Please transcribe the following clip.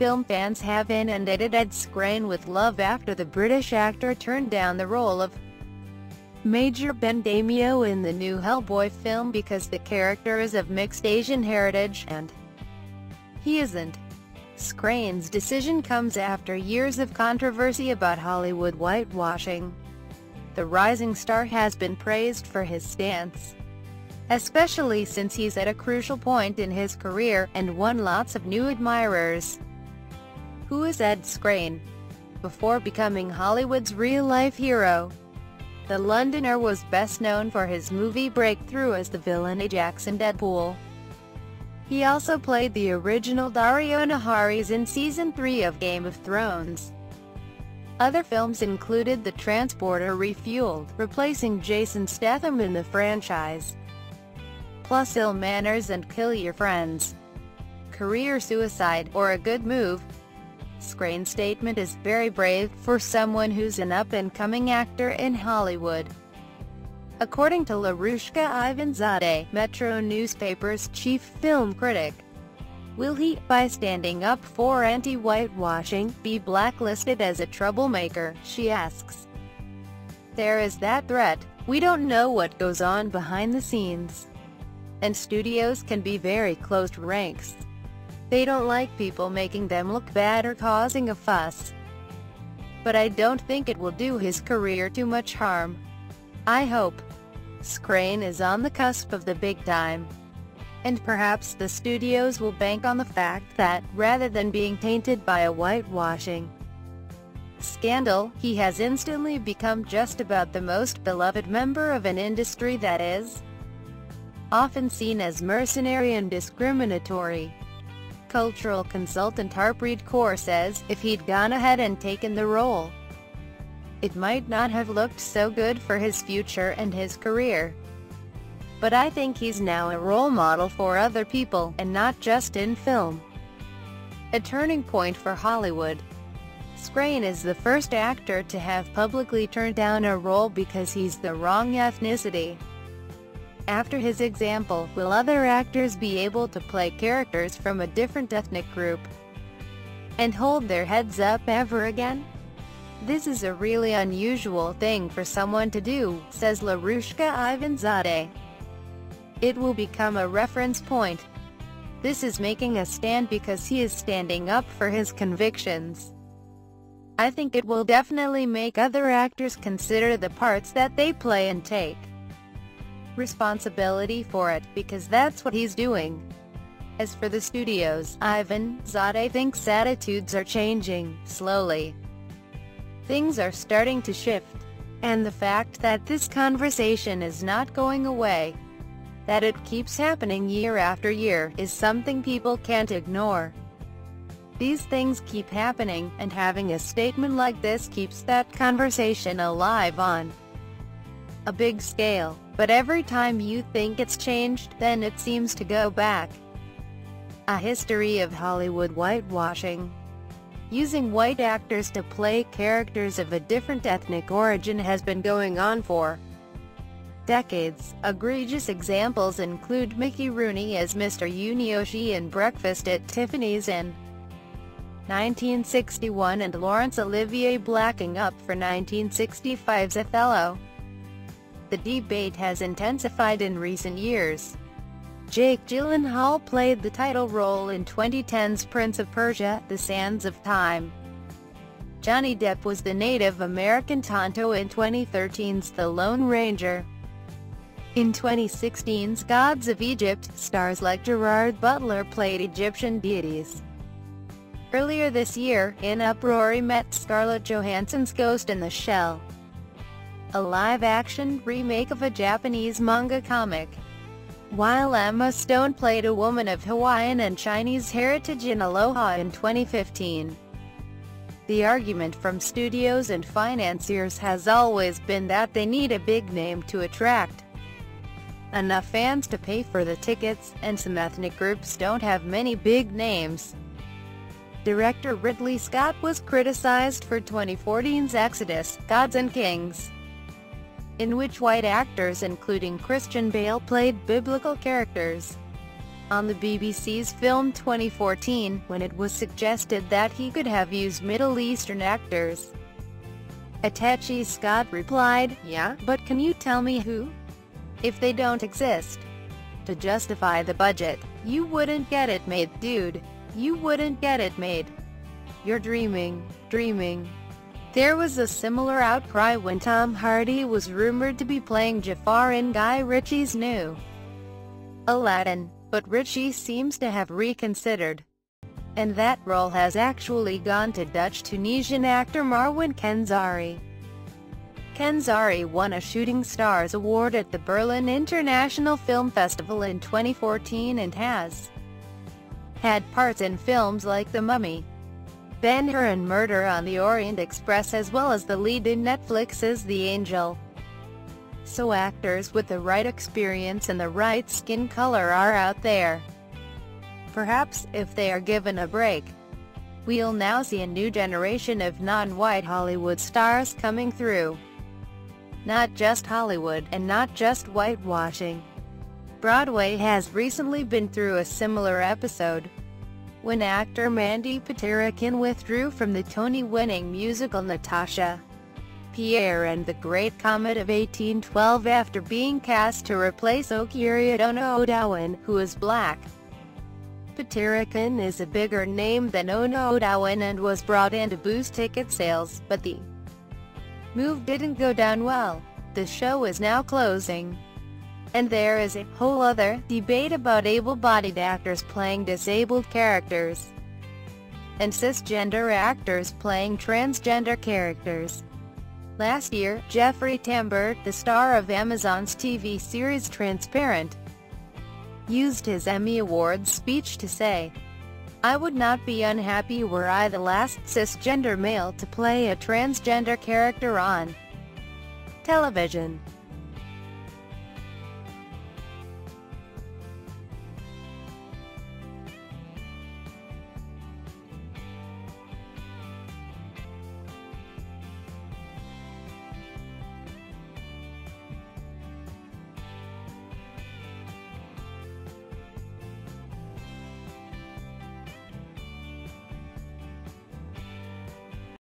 film fans have inundated Ed Skrein with love after the British actor turned down the role of Major Ben Damio in the new Hellboy film because the character is of mixed Asian heritage, and he isn't. Skrein's decision comes after years of controversy about Hollywood whitewashing. The rising star has been praised for his stance, especially since he's at a crucial point in his career, and won lots of new admirers. Who is Ed Skrein? Before becoming Hollywood's real-life hero, the Londoner was best known for his movie breakthrough as the villain Ajax in Deadpool. He also played the original Dario Naharis in Season 3 of Game of Thrones. Other films included The Transporter Refueled, replacing Jason Statham in the franchise, plus Ill Manners and Kill Your Friends, Career Suicide, or A Good Move. Skrein's statement is very brave for someone who's an up-and-coming actor in Hollywood. According to Larushka Ivanzadeh, Metro newspaper's chief film critic, will he, by standing up for anti-whitewashing, be blacklisted as a troublemaker, she asks. There is that threat. We don't know what goes on behind the scenes. And studios can be very closed ranks. They don't like people making them look bad or causing a fuss. But I don't think it will do his career too much harm. I hope. Skrein is on the cusp of the big time. And perhaps the studios will bank on the fact that, rather than being tainted by a whitewashing scandal, he has instantly become just about the most beloved member of an industry that is often seen as mercenary and discriminatory. Cultural consultant Harpreet Kaur says, if he'd gone ahead and taken the role, it might not have looked so good for his future and his career. But I think he's now a role model for other people, and not just in film. A turning point for Hollywood. Skrein is the first actor to have publicly turned down a role because he's the wrong ethnicity. After his example, will other actors be able to play characters from a different ethnic group and hold their heads up ever again? This is a really unusual thing for someone to do, says Larushka Ivanzadeh. It will become a reference point. This is making a stand because he is standing up for his convictions. I think it will definitely make other actors consider the parts that they play and take responsibility for it, because that's what he's doing. As for the studios, Ivanzadeh thinks attitudes are changing, slowly. Things are starting to shift. And the fact that this conversation is not going away, that it keeps happening year after year, is something people can't ignore. These things keep happening, and having a statement like this keeps that conversation alive on a big scale. But every time you think it's changed, then it seems to go back. A history of Hollywood whitewashing. Using white actors to play characters of a different ethnic origin has been going on for decades. Egregious examples include Mickey Rooney as Mr. Yunioshi in Breakfast at Tiffany's in 1961, and Laurence Olivier blacking up for 1965's Othello. The debate has intensified in recent years. Jake Gyllenhaal played the title role in 2010's Prince of Persia: The Sands of Time. Johnny Depp was the Native American Tonto in 2013's The Lone Ranger. In 2016's Gods of Egypt, stars like Gerard Butler played Egyptian deities. Earlier this year, In Uproar met Scarlett Johansson's Ghost in the Shell, a live-action remake of a Japanese manga comic, while Emma Stone played a woman of Hawaiian and Chinese heritage in Aloha in 2015. The argument from studios and financiers has always been that they need a big name to attract enough fans to pay for the tickets, and some ethnic groups don't have many big names. Director Ridley Scott was criticized for 2014's Exodus: Gods and Kings, in which white actors including Christian Bale played biblical characters. on the BBC's film 2014, when it was suggested that he could have used Middle Eastern actors. Atechi Scott replied, "Yeah, but can you tell me who? If they don't exist. To justify the budget, you wouldn't get it made, dude. You wouldn't get it made. You're dreaming." There was a similar outcry when Tom Hardy was rumored to be playing Jafar in Guy Ritchie's new Aladdin, but Ritchie seems to have reconsidered, and that role has actually gone to Dutch-Tunisian actor Marwan Kenzari. Kenzari won a Shooting Stars Award at the Berlin International Film Festival in 2014 and has had parts in films like The Mummy, Ben-Hur and Murder on the Orient Express, as well as the lead in Netflix's The Angel. So actors with the right experience and the right skin color are out there. Perhaps, if they are given a break, we'll now see a new generation of non-white Hollywood stars coming through. Not just Hollywood, and not just whitewashing. Broadway has recently been through a similar episode, when actor Mandy Patinkin withdrew from the Tony-winning musical Natasha, Pierre and the Great Comet of 1812 after being cast to replace Okiri Ono-Odawan, who is black. Patinkin is a bigger name than Ono-Odawan and was brought in to boost ticket sales, but the move didn't go down well. The show is now closing, and there is a whole other debate about able-bodied actors playing disabled characters, and cisgender actors playing transgender characters. Last year, Jeffrey Tambor, the star of Amazon's TV series Transparent, used his Emmy Awards speech to say, "I would not be unhappy were I the last cisgender male to play a transgender character on television."